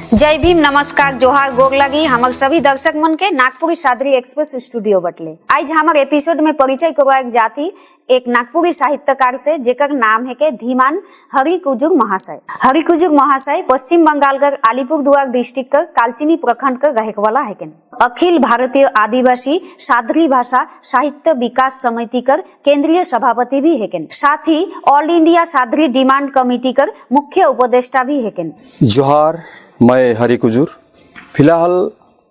जय भीम, नमस्कार, जोहार, गोर लगी हमारे सभी दर्शक मन के नागपुरी सादरी एक्सप्रेस स्टूडियो बटले। आज हमारे एपिसोड में परिचय करवाए जाती एक नागपुरी साहित्यकार से जेकर नाम है के धीमान हरिकुजुग महाशय। हरिकुजुग महाशय पश्चिम बंगाल का अलीपुरदुआर डिस्ट्रिक्ट का कालचिनी प्रखंड का रहने वाला है। अखिल भारतीय आदिवासी सादरी भाषा साहित्य विकास समिति कर केंद्रीय सभापति भी है। साथ ही all India Sadri demand committee कर मुख्य उपदेष्टा भी है। जोहार, मैं हरिकुजुर। फिलहाल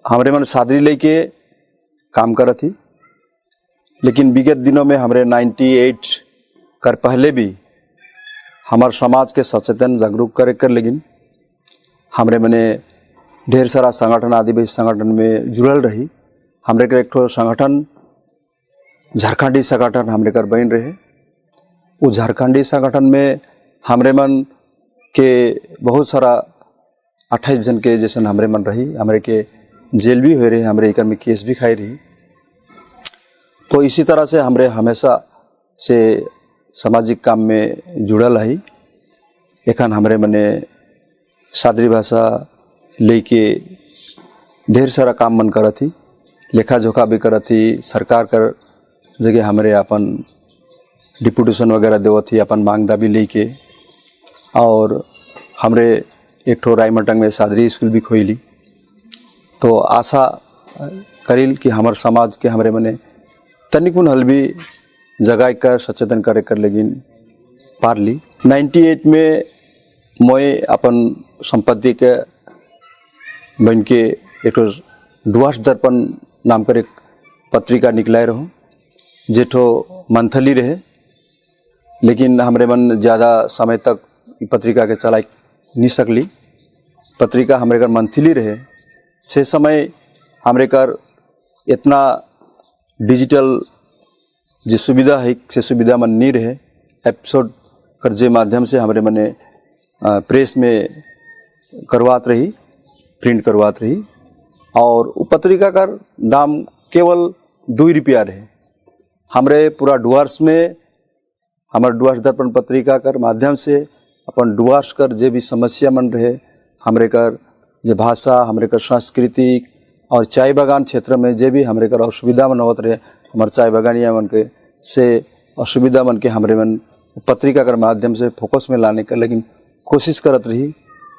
हमारे मन सादरी लेके काम कर थी, लेकिन विगत दिनों में हमारे 98 कर पहले भी हमारे समाज के सचेतन जागरूक करे कर, लेकिन हमारे मने ढेर सारा संगठन आदिवासी संगठन में जुड़ल रही। हमारे का एक संगठन झारखंडी संगठन हमारे कर बन रहे। वो झारखंडी संगठन में हमारे मन के बहुत सारा 28 जन के जैसे हमारे मन रही। हमारे के जेल भी हुए रहे, हमारे एक में केस भी खाई रही। तो इसी तरह से हमारे हमेशा से सामाजिक काम में जुड़ल है। एखन हमारे मने सादरी भाषा लेके ढेर सारा काम मन कर थी, लेखा जोखा भी कर थी। सरकार कर जगह हमारे अपन डिपुटेशन वगैरह देव थी, अपन मांग दाबी लेके। और हमारे एक ठो रायमटंग में सादरी स्कूल भी खोली। तो आशा करिल कि हमार समाज के हमारे मने तनिकुन हल भी जगह कर सचेतन करे कर, लेकिन पार ली। 98 में मैं अपन संपत्ति के बन के एक डुआर्स दर्पण नाम कर एक पत्रिका निकलाए रहूँ, जेठो मंथली रहे। लेकिन हमारे मन ज़्यादा समय तक पत्रिका के चला नहीं सकली। पत्रिका हमारे घर मंथली रहे। से समय हमारे घर इतना डिजिटल जो सुविधा है से सुविधा मन नहीं रहे। एपिसोड कर जे माध्यम से हमारे मने प्रेस में करवात रही, प्रिंट करवात रही। और वो पत्रिका का दाम केवल 2 रुपया रहे। हमारे पूरा डुआर्स में हमारे डुआर्स दर्पण पत्रिका कर माध्यम से अपन डुआर्स कर जे भी समस्या मन रहे, हमारे कर जे भाषा, हमारे कर सांस्कृतिक और चाय बागान क्षेत्र में जे भी हमारे कर असुविधा मन होत रहे, हमारे चाय बागानिया मन के से असुविधा मन के हमारे मन पत्रिका कर माध्यम से फोकस में लाने का लेकिन कोशिश करत रही।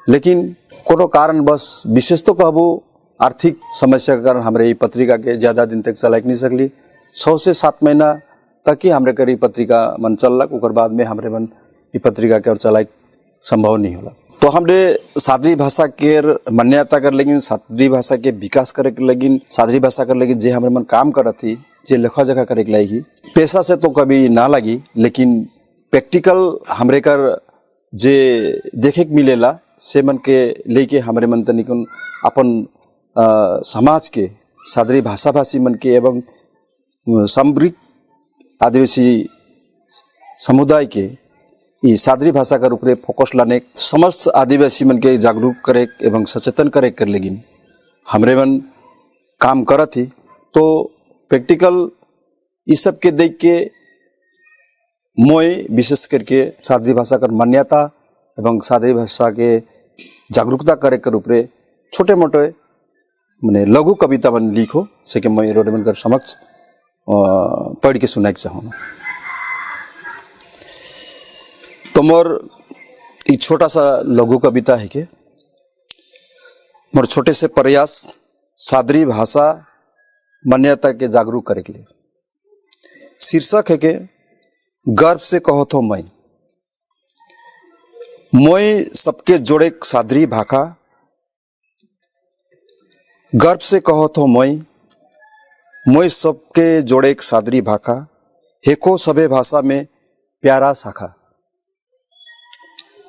लेकिन कोनो कारण बस विशेष तो कहबो आर्थिक समस्या के कारण हमारे ये पत्रिका के ज़्यादा दिन तक चला नहीं सकली। 6 से 7 महीना तक ही हमारे कर पत्रिका मन चलक। ओकर बाद में हमारे मन ये पत्रिका के और चलाए संभव नहीं होला। तो हमने सादरी भाषा के मान्यता कर, लेकिन सादरी भाषा के विकास करे के, लेकिन सादरी भाषा कर लेकिन जे हमारे मन काम कर थी, जे लेखा जगह करे के लगी पैसा से तो कभी ना लगी, लेकिन प्रैक्टिकल हमारे कर जे देखे के मिलेला से मन के लेके हमारे मन तनिकुन अपन समाज के सादरी भाषा भाषी मन के एवं समृद्ध आदिवासी समुदाय के ये सादरी भाषा का ऊपर फोकस लाने, समस्त आदिवासी मन के जागरूक करे एवं सचेतन करे कर, लेकिन हमरे मन काम कर थी। तो प्रैक्टिकल इस सब के देख के मोय विशेष करके सादरी भाषा का मान्यता एवं सादरी भाषा के जागरूकता करे कर ऊपर छोटे मोटे मैंने लघु कविता मन लिखो से कि मैं रोडमन कर समक्ष पढ़ के सुनाए चाहूँ। तो मोर एक छोटा सा लघु कविता है कि मोर छोटे से प्रयास सादरी भाषा मान्यता के जागरूक करे के लिए। शीर्षक है कि गर्व से कहो तो मैं सबके जोड़े सादरी भाषा। गर्व से कहो तो मैं सबके जोड़े सादरी भाषा। हेको सभे भाषा में प्यारा शाखा।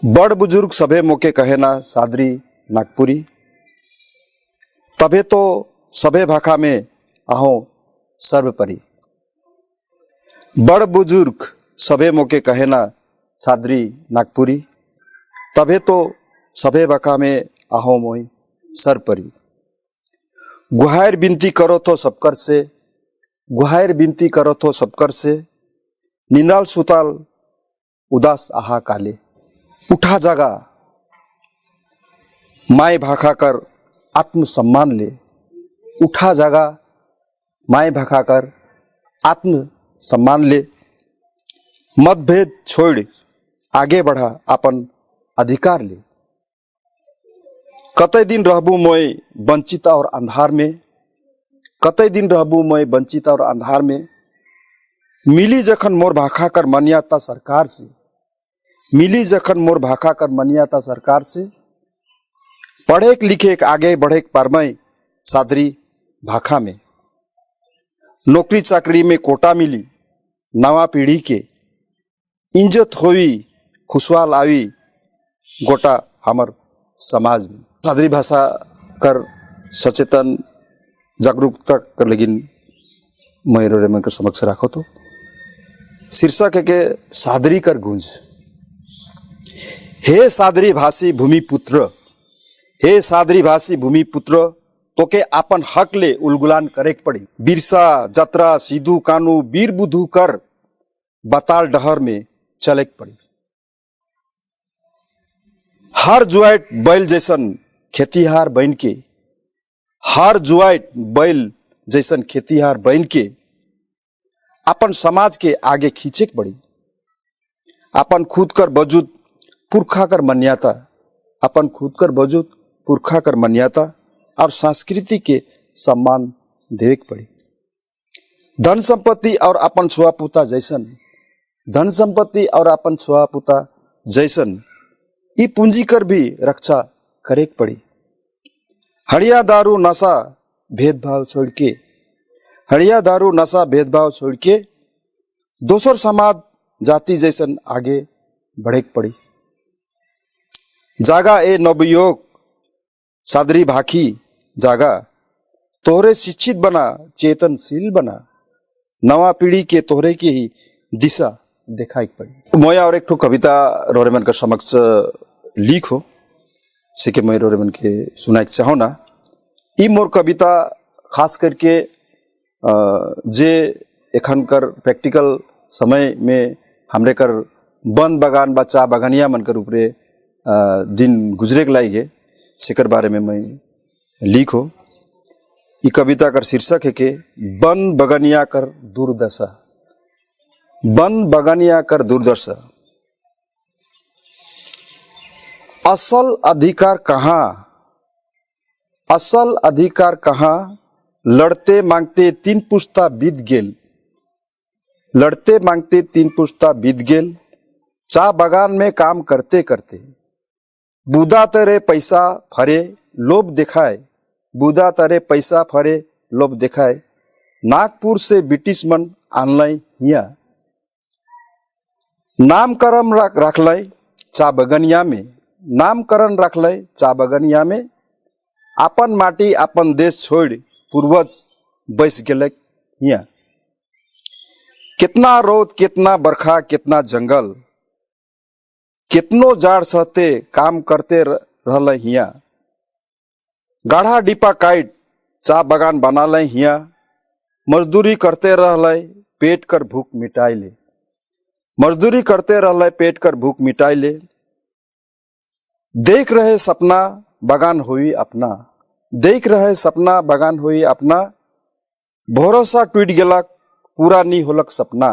बड़ बुजुर्ग सभे मोके कहेना सादरी नागपुरी। तबे तो सभे भाषा में आहो सर्वपरि। बड़ बुजुर्ग सभे मोके कहेना सादरी नागपुरी। तबे तो सभे भाषा में आहो मोई सर्वपरि। गुहार विनती करो तो सबकर से, गुहार विनती करो तो सबकर से। निंदाल सुताल उदास आहा काले। उठा जागा माए भाखा कर आत्मसम्मान ले, उठा जागा माए भाखा कर आत्मसम्मान ले, मतभेद छोड़ आगे बढ़ा अपन अधिकार ले। कतई दिन रहबू मोय वंचित और अंधार में, कतई दिन रहबू मोय वंचित और अंधार में, मिली जखन मोर भाखा कर मान्यता सरकार से, मिली जखन मोर भाखा कर मान्यता सरकार से, पढ़े लिखे आगे बढ़े परमय सादरी भाखा में, नौकरी चाकरी में कोटा मिली नवा पीढ़ी के, इज्जत होई खुशहाल आई गोटा हमर समाज में। सादरी भाषा कर सचेतन जागरूकता कर लेकिन मैं मन के समक्ष राखो तो शीर्षक है के सादरी कर गूंज। हे सादरी भाषी भूमिपुत्र, हे सादरी भाषी भूमिपुत्र, तो के आपन हक ले उलगुलान करे पड़ी। बिरसा जतरा सिद्धू कानू वीर बुधू कर बताल डहर में चले पड़ी। हर जुआट बैल जैसन खेतीहार बन के, हर जुआट बैल जैसन खेतीहार बन के अपन समाज के आगे खींचे पड़ी। अपन खुद कर वजूद पुरखा कर मान्यता, अपन खुद कर वजूद पुरखा कर मान्यता और संस्कृति के सम्मान देवे पड़ी। धन संपत्ति और अपन छुआपुता जैसन, धन संपत्ति और अपन छुआपुता जैसन ई पूंजी कर भी रक्षा करे पड़ी। हड़िया दारू नशा भेदभाव छोड़ के, हड़िया दारू नशा भेदभाव छोड़ के दोसर समाज जाति जैसन आगे बढ़े पड़ी। जागा ए नवयुवक सादरी भाखी जागा, तोहरे शिक्षित बना चेतनशील बना, नवा पीढ़ी के तोहरे की ही दिशा दिखाई पड़ी। मोया और एक ठो कविता रोरेमन का समक्ष लिखो से के मैं रोरेमन के सुनाई चाहो ना। ई मोर कविता खास करके जे एखन कर प्रैक्टिकल समय में हमरे कर वन बागान बा चा बागानिया मन कर ऊपरे दिन गुजरे के लाइगे सेकर बारे में मैं लिखो। ई कविता कर शीर्षक है के वन बगानिया कर दुर्दशा। वन बगानिया कर दुर्दशा। असल अधिकार कहाँ, असल अधिकार कहाँ, लड़ते मांगते 3 पुस्ता बीत गेल, लड़ते मांगते 3 पुस्ता बीत गेल, चा बागान में काम करते करते, बूदा तरे पैसा फरे लोभ दिखाए, बूदा तरे पैसा फरे लोभ दिखाए, नागपुर से ब्रिटिश मन आनलाई हिया, नामकरण रख लाई चा बगनिया में, नामकरण रख लाई चा बगनिया में, अपन माटी अपन देश छोड़ पूर्वज बस गेल हिया। कितना रोद कितना बरखा कितना जंगल, कितनो जाड़ सहते काम करते रहल हिया, गाढ़ा डिपा काट चा बगान बना ले हिया, मजदूरी करते रहल पेट कर भूख मिटाई ले, मजदूरी करते रहल पेट कर भूख मिटाई ले, देख रहे सपना बगान हुई अपना, देख रहे सपना बगान हुई अपना, भरोसा टूट गेलक पूरा नहीं होलक सपना,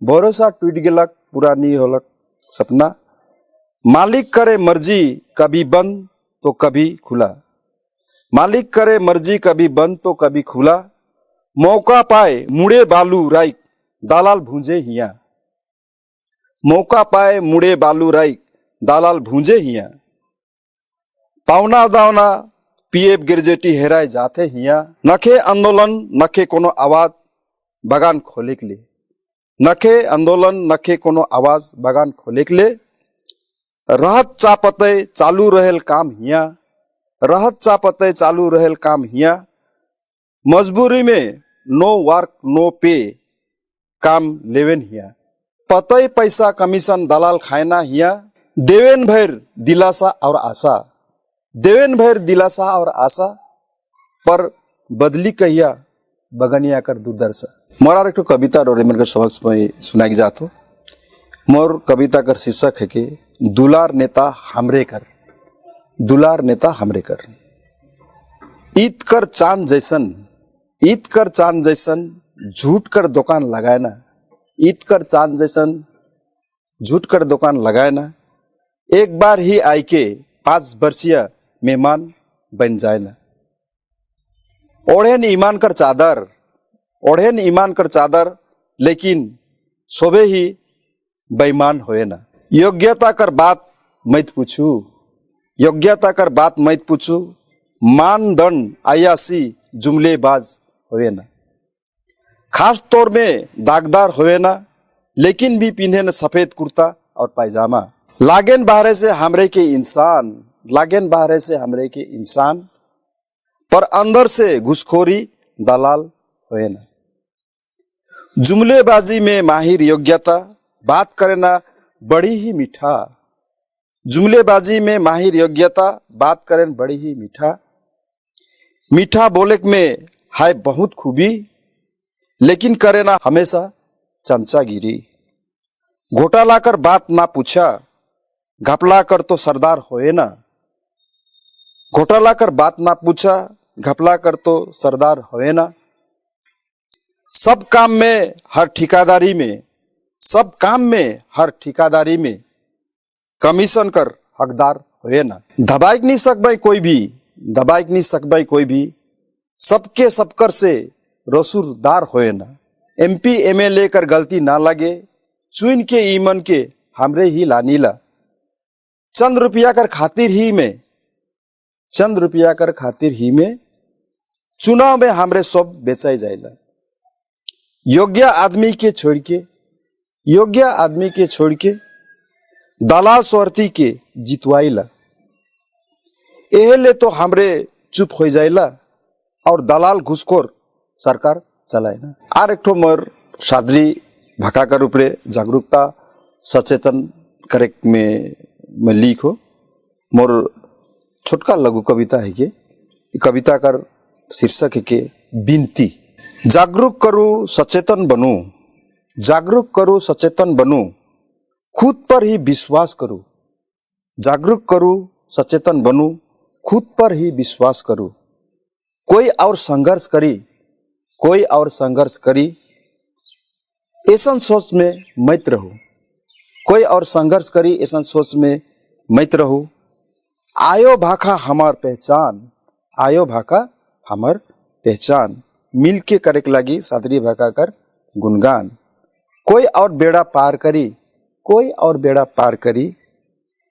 भरोसा टूट गेलक पूरा नहीं होलक सपना, मालिक करे मर्जी कभी बंद तो कभी खुला, मालिक करे मर्जी कभी बंद तो कभी खुला, मौका पाए मुड़े बालू राई दालाल भूंजे हिया, मौका पाए मुड़े बालू राई दालाल भूंजे हिया, पावना दावना पीएफ ग्रेजुएटी हेराए जाते हिया, नखे आंदोलन नखे कोनो आवाज बगान खोले के लिए, नखे आंदोलन नखे कोनो आवाज बगान खोले के लिए, रहत चापते चालू रहेल काम हिया, रहत चापते चालू रहेल काम हिया, मजबूरी में नो वर्क नो पे काम लेवेन हिया, पतई पैसा कमीशन दलाल खायना हिया, देवेन भैर दिलासा और आशा, देवेन भैर दिलासा और आशा, पर बदली कहिया बगनिया कर दुर्दशा। मोर एक कविता रोरेमन कर समक्ष में सुनाई जात हो। मोर कविता कर शीर्षक है कि दुलार नेता हमरे कर, दुलार नेता हमरे कर। ईद कर चांद जैसन झूठ कर दुकान लगाए ना, ईद कर चांद जैसन झूठ कर दुकान लगाए ना, एक बार ही आई के 5 वर्षीय मेहमान बन जाए ना। ओढ़ेन ईमान कर चादर लेकिन सोबे ही बेईमान होए ना। योग्यता कर बात मत पूछू, मानदंड आयासी जुमलेबाज होए ना। खास तौर में दागदार होए ना, लेकिन भी पिन्हे न सफेद कुर्ता और पायजामा। लागेन बाहरे से हमरे के इंसान, पर अंदर से घुसखोरी दलाल होए ना। जुमलेबाजी में माहिर योग्यता, बात करे ना बड़ी ही मीठा। जुमलेबाजी में माहिर योग्यता, बात करें बड़ी ही मीठा। मीठा बोले में है बहुत खूबी, लेकिन करे ना हमेशा चमचागिरी। घोटाला कर बात ना पूछा, घपला कर तो सरदार होए ना। घोटाला कर बात ना पूछा, घपला कर तो सरदार होए ना। सब काम में हर ठिकादारी में कमीशन कर हकदार होए ना। दबाइक नहीं सकबाई कोई भी, सबके सबकर से रसूरदार होए ना। MP MLA कर गलती ना लगे, चुन के ईमन के हमरे ही लानीला। चंद रुपया कर खातिर ही में चुनाव में हमरे सब बेचाई जाएला। योग्य आदमी के छोड़ के दलाल स्वार्थी के जितवाइला। एहले तो हमरे चुप हो जाइला और दलाल घुसखोर सरकार चलाएना। आर एक ठो मोर सादरी भाका कर ऊपरे जागरूकता सचेतन करे में लिखो। मोर छोटका लघु कविता है के कविता कर शीर्षक है के बिनती। जागरूक करूं सचेतन बनूं, खुद पर ही विश्वास करूं। जागरूक करूं सचेतन बनूं, खुद पर ही विश्वास करूं। कोई और संघर्ष करी ऐसन सोच में मत रहूं। आयो भाखा हमार पहचान, मिल के करे लगी सादरी भाका कर गुणगान। कोई और बेड़ा पार करी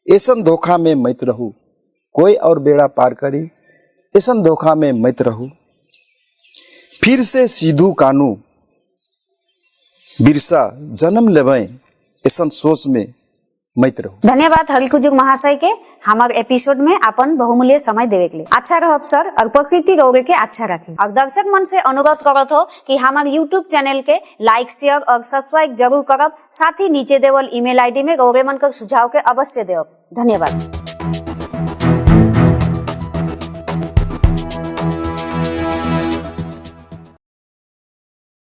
ऐसन धोखा में मत रहू। फिर से सीधू कानू बिरसा जन्म लेवे ऐसन सोच में मत रहू। धन्यवाद हरिकुजुग महाशय के हमार एपिसोड में अपन बहुमूल्य समय देवे के लिए। अच्छा रहो सर और प्रकृति रोगे के अच्छा रखी। और दर्शक मन से अनुरोध करत हो कि हमार YouTube चैनल के लाइक शेयर और सब्सक्राइब जरूर करब। साथ ही नीचे देवल ईमेल ID में रोगे मन कर सुझाव के अवश्य देव। धन्यवाद।